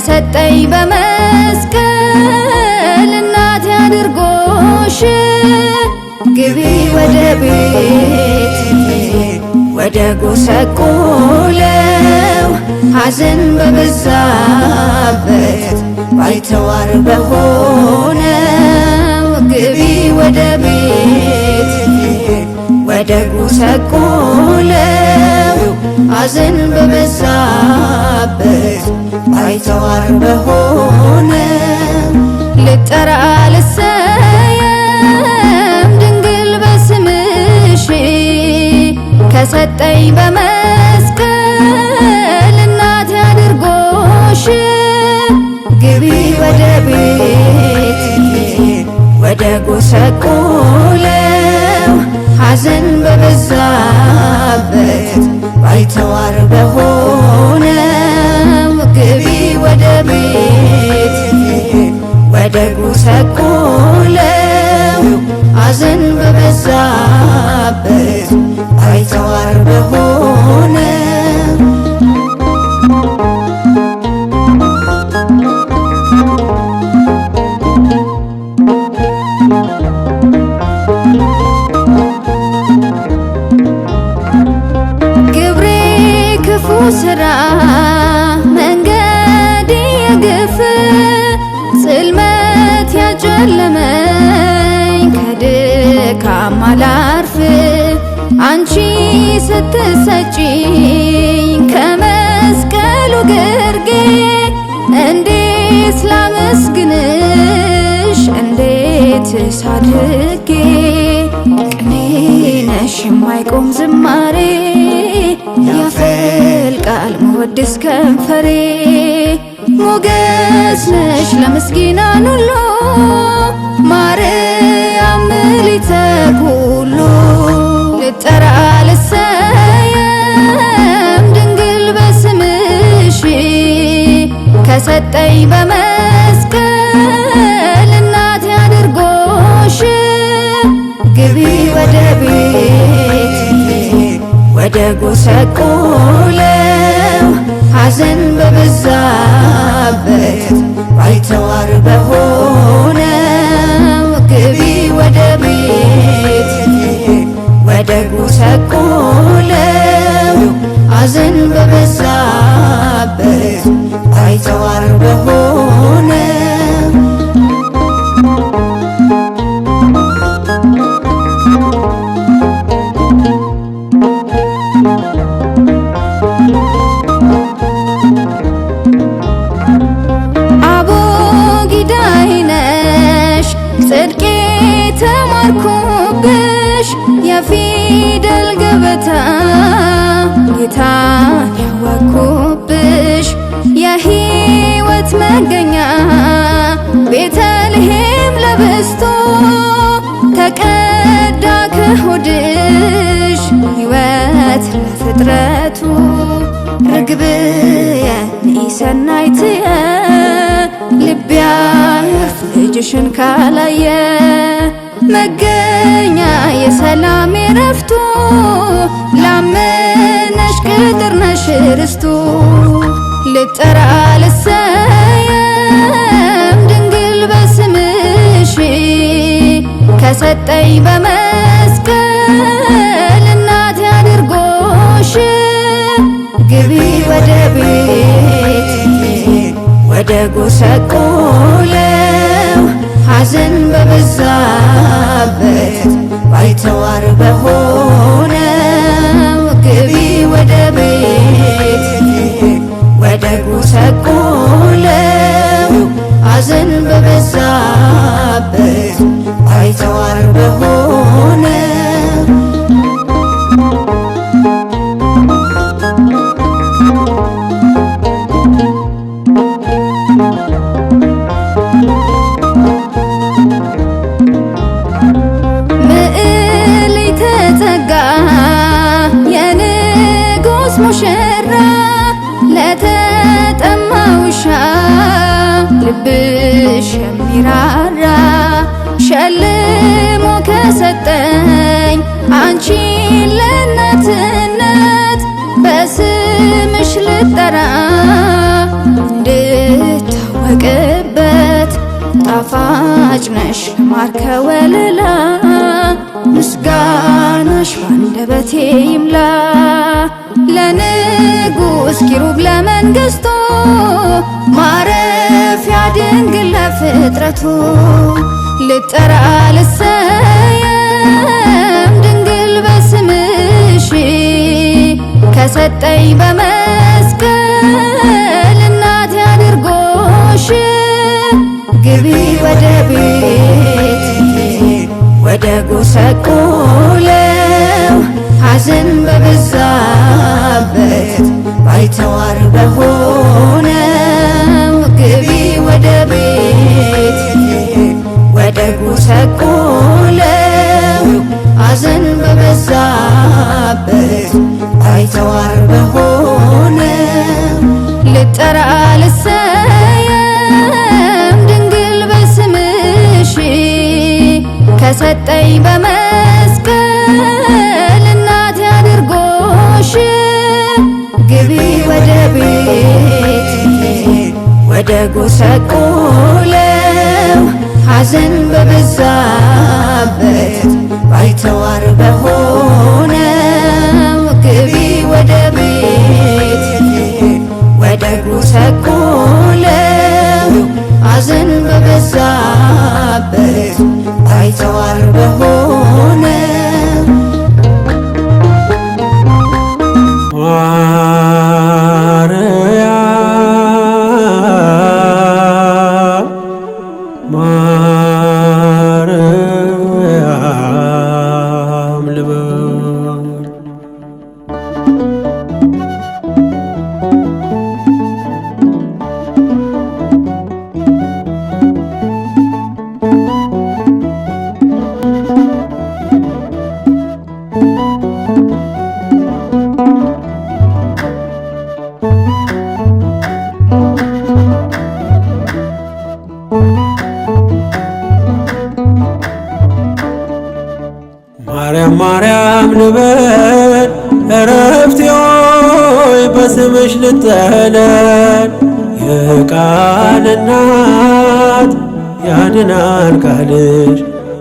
ከሰጠኝ በመስቀል እናቴ አድርጎሽ ግቢ ወደ ቤት ወደ ጎሰቆለው ሐዘን በበዛበት ባይተዋር በሆነው ግቢ ወደ ቤት ወደ ጎሰቆለው ሐዘን በበዛበት ባይተዋር በሆነው ልጠራ ልሰየም ድንግል በስምሽ ከሰጠኝ በመስቀል እናቴ አድርጎሽ ግቢ ወደ ቤት ወደ ጎሰቆለው ሐዘን በበዛበት ባይተዋር በሆነው ግቢ ወደ ቤት ወደ ጎሰቆለው ሐዘን በበዛበት ባይተዋር በሆነው ስራ መንገድ የግፍ ጽልመት ያጨለመኝ ከድካም አላርፍ አንቺ ስትሰጪኝ ከመስቀሉ ግርጌ እንዴት ላመስግንሽ እንዴት ሳድርጌ ቅኔ ነሽ የማይቆም ዝማሬ ያፈልቃል መወድስ ከንፈሬ ሞገስ ነሽ ለምስኪናን ሁሉ ማርያም ምልዕተ ኩሉ ልጠራ ልሰየም ድንግል በስምሽ ከሰጠኝ በመስቀል እናቴ አድርጎሽ ግቢ ወደ ቤት ወደ ጎሰቆለው ሐዘን በበዛበት ባይተዋር በሆነው ግቢ ወደ ቤት ወደ ጎሰቆለው ሐዘን በበዛበት ባይተዋር በሆነው ጽድቄ ተማርኩብሽ የፊደል ገበታ ጌታን ያወቅኩብሽ የሕይወት መገኛ ቤተልሔም ለብስቶ ተቀዳ ከሆድሽ ሕይወት ለፍጥረቱ ርግብየ ሰናይትየ ልቤ ያርፍ ልጅሽን ካላየ መገኛ የሰላም ረፍቱ ላመነሽ ቅጥር ነሽ ርስቱ ልጠራ ልሰየም ድንግል በስምሽ ከሰጠኝ በመስቀል እናቴ አድርጎሽ ግቢ ወደ ቤት ወደ ጎሰቆለው ሐዘን በበዛበት ባይተዋር በሆነው ግቢ ወደ ቤት ወደ ጎሰቆለው ሐዘን በበዛበት ባይተዋር በሆነው ሙሽራ ለተጠማ ውሻ ልብሽ የሚራራ ሸልሞ ከሰጠኝ አንቺን ለእናትነት በስምሽ ልጠራ እንድት ጣፋጭ ነሽ ማር ከወለላ ምስጋናሽ ባንደበቴ ይምላ ለንጉሥ ኪሩብ ለመንግሥቱ ማረፊያ ድንግል ለፍጥረቱ ልጠራ ልሰየም ድንግል በስምሽ ከሰጠኝ በመስቀል እናቴ አድርጎሽ ግቢ ወደ ቤት ወደ ጎሰቆለው ሐዘን በበዛበት ባይተዋር በሆነው ግቢ ወደ ቤት ወደ ጎሰቆለው ሐዘን በበዛበት ባይተዋር በሆነው ልጠራ ልሰየም ድንግል በስምሽ ከሰጠኝ በመስቀል እናቴ አድርጎሽ ግቢ ወደ ቤት ወደ ጎሰቆለው ሐዘን በበዛበት ባይተዋር በሆነው ግቢ ወደ ቤት ወደ ጎሰቆለው ሐዘን በበዛበት ባይተዋር በሆነው ማርያም ልበል ማርያም ልበል እረፍቴ ሆይ በስምሽ ልጠለል የቃል እናት ያድናል ቃልሽ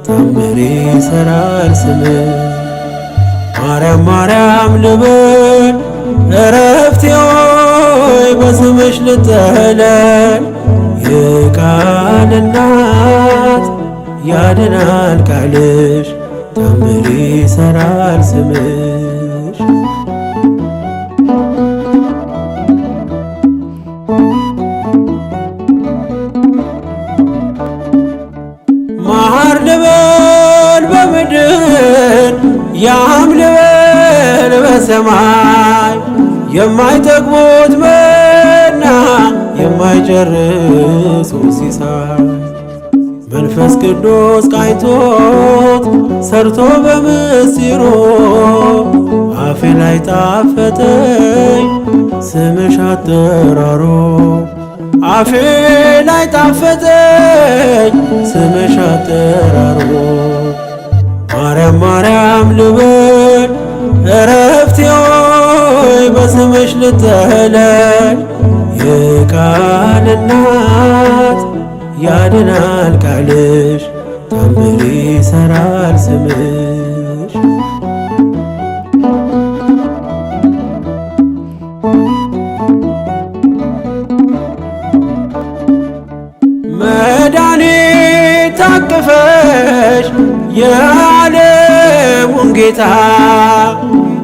ታምር ይሠራል ስምሽ ማርያም ልበል እረፍቴ ሆይ በስምሽ ልጠለል የቃል እናት ያድናል ቃልሽ ታምር ይሠራል ስምሽ ማር ልበል በምድር ያም ልበል በሰማይ የማይጠግቡት መና የማይጨርሱት ሲሳይ መንፈስ ቅዱስ ቃኝቶት ሰርቶ በምስጢሩ አፌ ላይ ጣፈጠኝ ስምሽ አጠራሩ አፌ ላይ ጣፈጠኝ ስምሽ አጠራሩ ማርያም ልበል እረፍቴ ሆይ በስምሽ ልጠለል የቃል እናት ያድናል ቃልሽ ታምር ይሠራል ስምሽ መድኃኒት ታቅፈሽ የዓለሙን ጌታ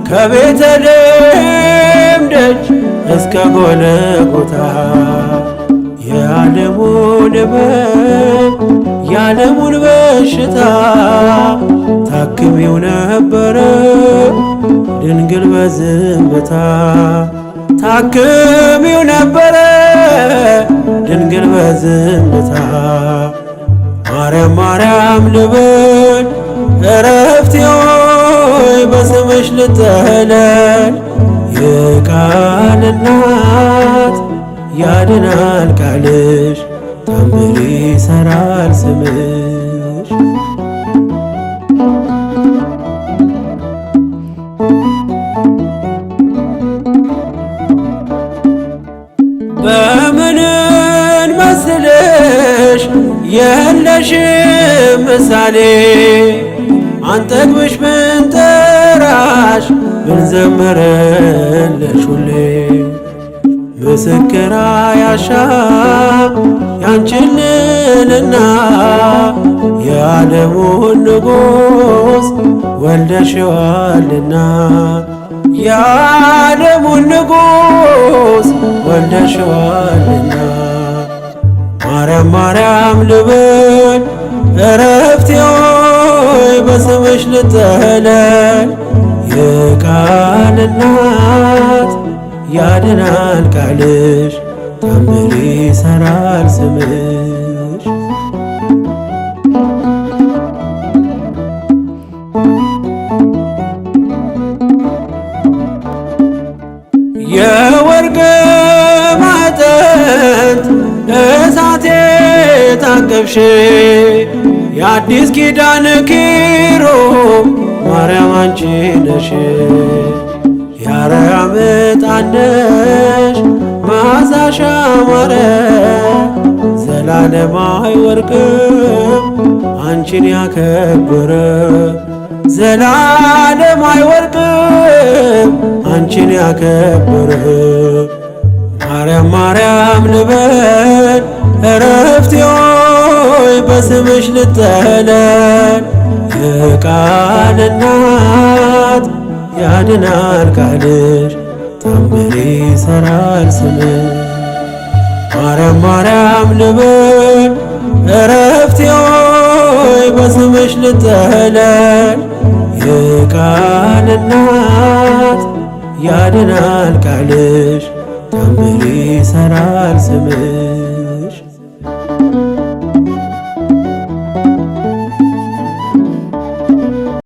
ከቤተልሔም ደጅ እስከ ጎልጎታ የዓለሙን ሕመም የዓለሙን በሽታ ታክሚው ነበረ ድንግል በዝምታ ታክሚው ነበረ ድንግል በዝምታ ማርያም ልበል እረፍቴ ሆይ በስምሽ ልጠለል የቃል እናት ያድናል ቃልሽ ታምር ይሠራል ስምሽ በምን እንመስልሽ ምሳሌ አንጠግብሽ ብንጠራሽ ብንዘምርልሽ ሁሌ ምስክር አያሻም ያንቺን ልዕልና የዓለሙን ንጉሥ ወልደሽዋልና የዓለሙን ንጉሥ ወልደሽዋልና ማርያም ማርያም ልበል ዕረፍቴ ሆይ በስምሽ ልጠለል የቃል እናት ያድናል ቃልሽ ታምር ይሠራል ስምሽ የወርቅ ማዕጠንት እሳቴ ታቀፍሽ የአዲስ ኪዳን ኪሩብ ማርያም አንቺ ነሽ የአርያም ዕጣን ነሽ መዓዛሽ ያማረ ዘላለማዊ ወርቅም አንቺን ያከበረ ዘላለማዊ ወርቅም አንቺን ያከበረ ማርያም ማርያም ልበል ዕረፍቴ ሆይ በስምሽ ልጠለል የቃል እናት ያድናል ቃልሽ ታምር ይሠራል ስምሽ ማርያም ማርያም ልበል ዕረፍቴ ሆይ በስምሽ ልጠለል የቃል እናት ያድናል ቃልሽ ታምር ይሠራል ስምሽ